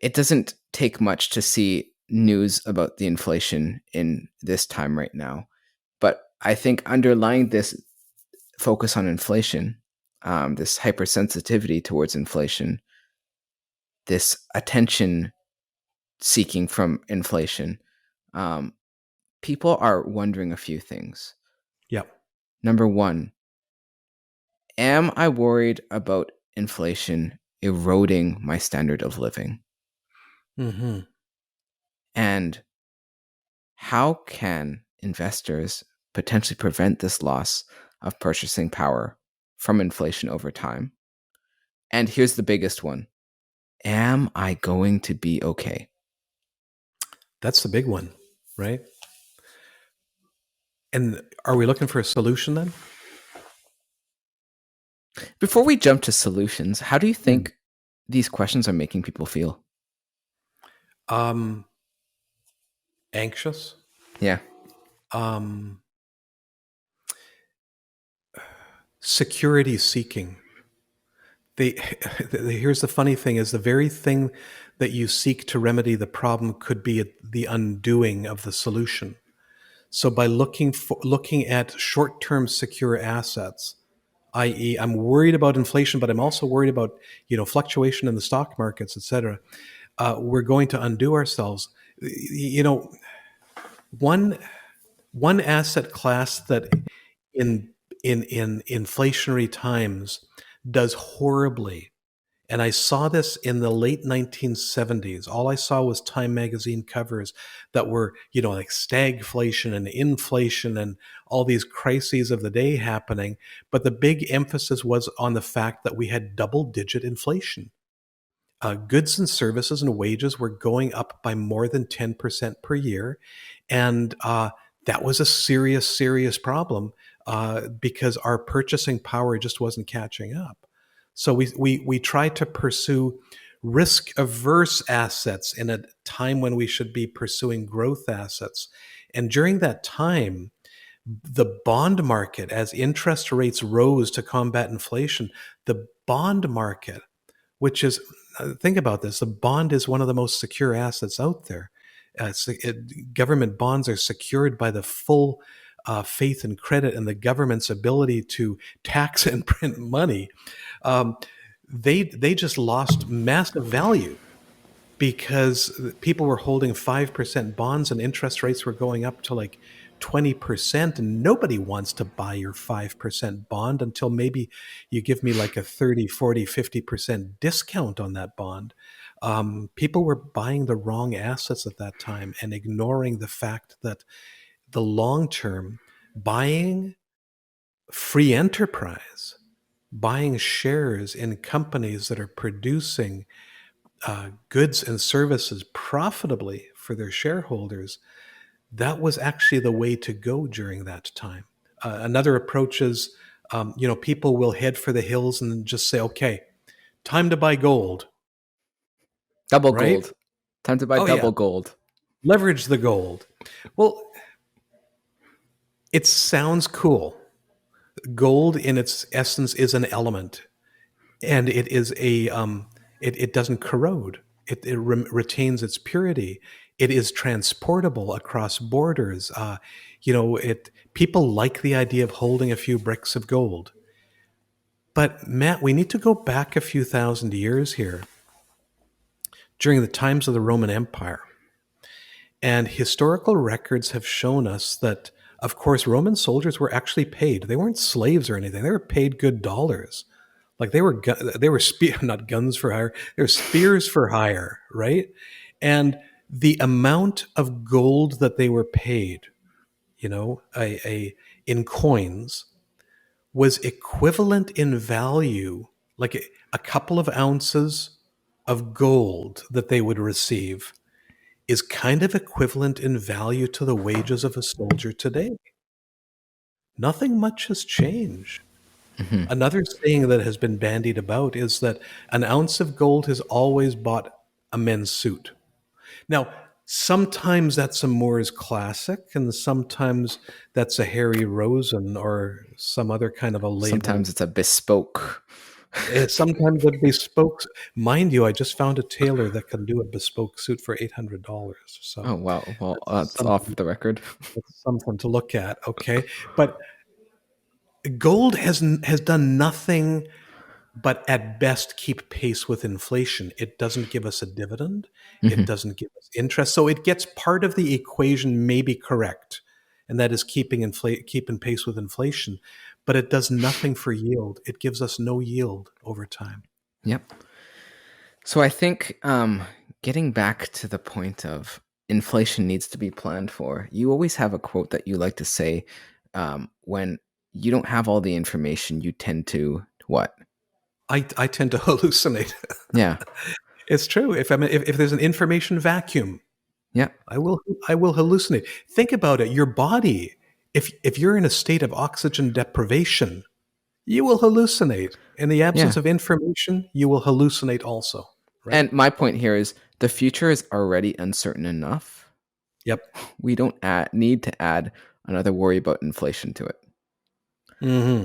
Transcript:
it doesn't take much to see news about the inflation in this time right now. But I think underlying this focus on inflation, this hypersensitivity towards inflation, this attention seeking from inflation, um, people are wondering a few things. Yep. Number one, am I worried about inflation eroding my standard of living? Mm-hmm. And how can investors potentially prevent this loss of purchasing power from inflation over time? And here's the biggest one: am I going to be okay? That's the big one, right? And are we looking for a solution then? Before we jump to solutions, how do you Hmm. think these questions are making people feel? Um, Anxious. Yeah. Um, Security seeking. They, here's the funny thing: is the very thing that you seek to remedy the problem could be the undoing of the solution. So by looking at short-term secure assets, i.e., I'm worried about inflation, but I'm also worried about fluctuation in the stock markets, etc. We're going to undo ourselves. You know, one one asset class that in in inflationary times does horribly, and I saw this in the late 1970s. All I saw was Time magazine covers that were, like stagflation and inflation and all these crises of the day happening. But the big emphasis was on the fact that we had double digit inflation. Goods and services and wages were going up by more than 10% per year. And that was a serious, serious problem because our purchasing power just wasn't catching up. So we tried to pursue risk averse assets in a time when we should be pursuing growth assets. And during that time, the bond market, as interest rates rose to combat inflation, the bond market, which is, think about this, the bond is one of the most secure assets out there. Government bonds are secured by the full faith and credit and the government's ability to tax and print money. Um, they just lost massive value because people were holding 5% bonds and interest rates were going up to like 20%, and nobody wants to buy your 5% bond until maybe you give me like a 30, 40, 50% discount on that bond. People were buying the wrong assets at that time and ignoring the fact that the long term, buying free enterprise, buying shares in companies that are producing goods and services profitably for their shareholders, that was actually the way to go during that time. Another approach is, people will head for the hills and just say, okay, time to buy gold, Double right? gold. Time to buy Oh, yeah, double gold. leverage the gold. Well, it sounds cool. Gold, in its essence, is an element, and it is it doesn't corrode. It retains its purity. It is transportable across borders. It people like the idea of holding a few bricks of gold. But Matt, we need to go back a few thousand years here during the times of the Roman Empire. And historical records have shown us that, of course, Roman soldiers were actually paid. They weren't slaves or anything. They were paid good dollars. Like they were not guns for hire. They were spears for hire, right? And the amount of gold that they were paid, in coins, was equivalent in value, like a couple of ounces of gold that they would receive is kind of equivalent in value to the wages of a soldier today. Nothing much has changed. Mhm. Another saying that has been bandied about is that an ounce of gold has always bought a men's suit. Now, sometimes that's a Moore's classic, and sometimes that's a Harry Rosen or some other kind of a Sometimes label. it's a bespoke. Sometimes a bespoke, mind you, I just found a tailor that can do a bespoke suit for $800. So Oh wow. Well, that's that's off the record. something to look at. Okay, but gold has done nothing but at best keep pace with inflation. It doesn't give us a dividend. It Hmm. doesn't give us interest. So it gets part of the equation maybe correct, and that is keeping pace with inflation. But it does nothing for yield. It gives us no yield over time. Yep. So I think getting back to the point of inflation needs to be planned for, you always have a quote that you like to say when you don't have all the information, you tend to what? I tend to hallucinate. Yeah. It's true. If there's an information vacuum, Yeah. I will hallucinate. Think about it. Your body, if you're in a state of oxygen deprivation, you will hallucinate. In the Yeah. absence of information, you will hallucinate also, right? And my point here is the future is already uncertain enough. Yep. We don't need to add another worry about inflation to it. Hmm.